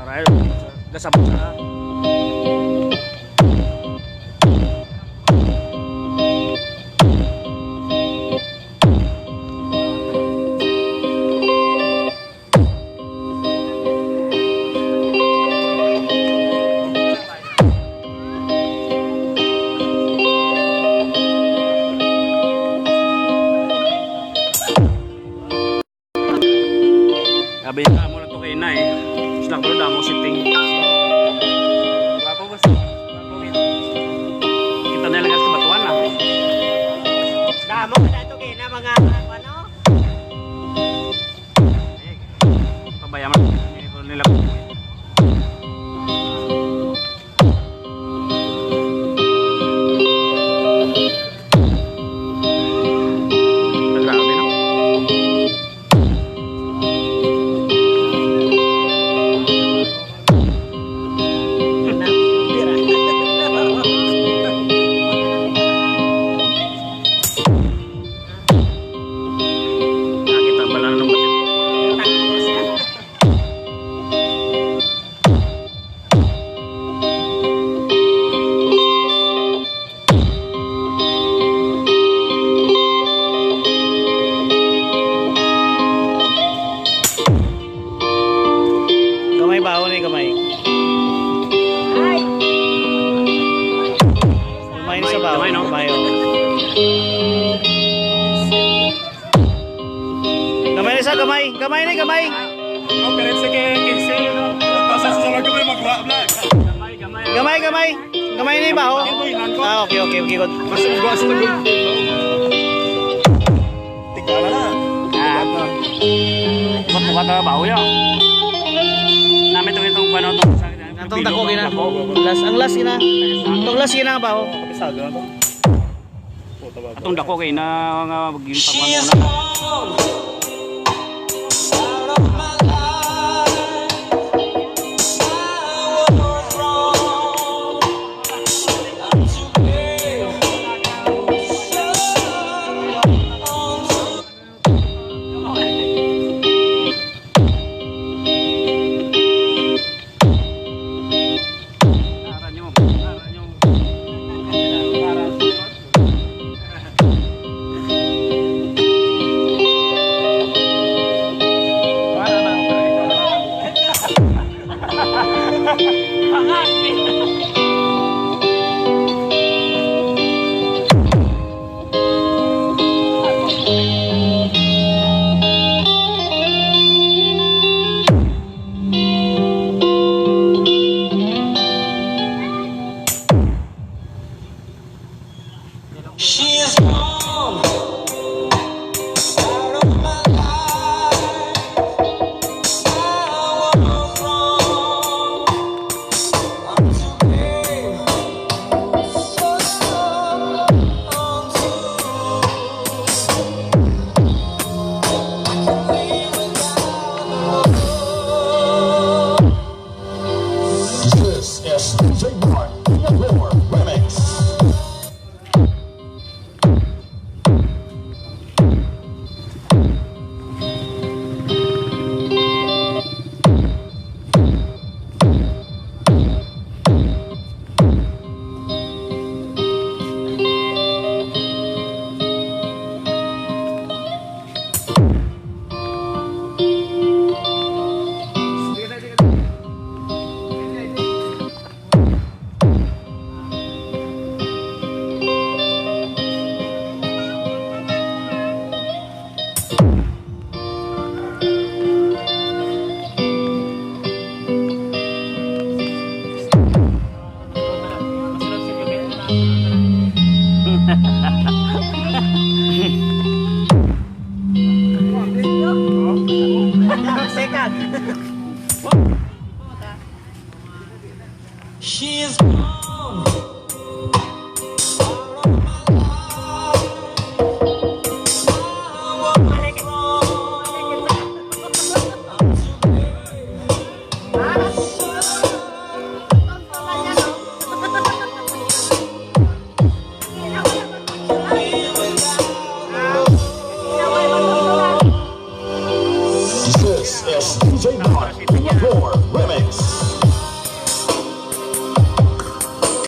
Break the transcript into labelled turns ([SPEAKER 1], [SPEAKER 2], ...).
[SPEAKER 1] Aray, gasabot sa. Sabi ka mo na to kay na eh. Islang ko na mo sitting. Wapo boss. Wapo gid. Kita na lang sa batuan na.
[SPEAKER 2] Damo ka na to kay na mga ano?
[SPEAKER 1] Pabayaman nila ko. Grabe no. Nakita pala ng batik. Gamay ba ni gamay?
[SPEAKER 2] Ay,
[SPEAKER 1] Gamay ni sa bawo. Gamay no. Gamay oh. Gamay ni sa gamay. Gamay ni gamay.
[SPEAKER 3] Oh, pero sa kinsi, no? Pasas sa mga gamay mag-vlog.
[SPEAKER 1] Gamay gamay. Gamay ni bawo. Ah okay okay okay good.
[SPEAKER 3] Basta magwa sa tagol. Tigala na.
[SPEAKER 1] Ah. Buat buka ka bawo ya. Namin itong kuano tong sa atong dako gina. Ang last gina. Tong last gina bawo.
[SPEAKER 3] Kapisado na to.
[SPEAKER 1] Atong dako kay na nga maging pagkuno.
[SPEAKER 4] This is DJ Mark, the Lord Remix.
[SPEAKER 2] she is gone.
[SPEAKER 4] This is DJ Mark, the Lord Remix.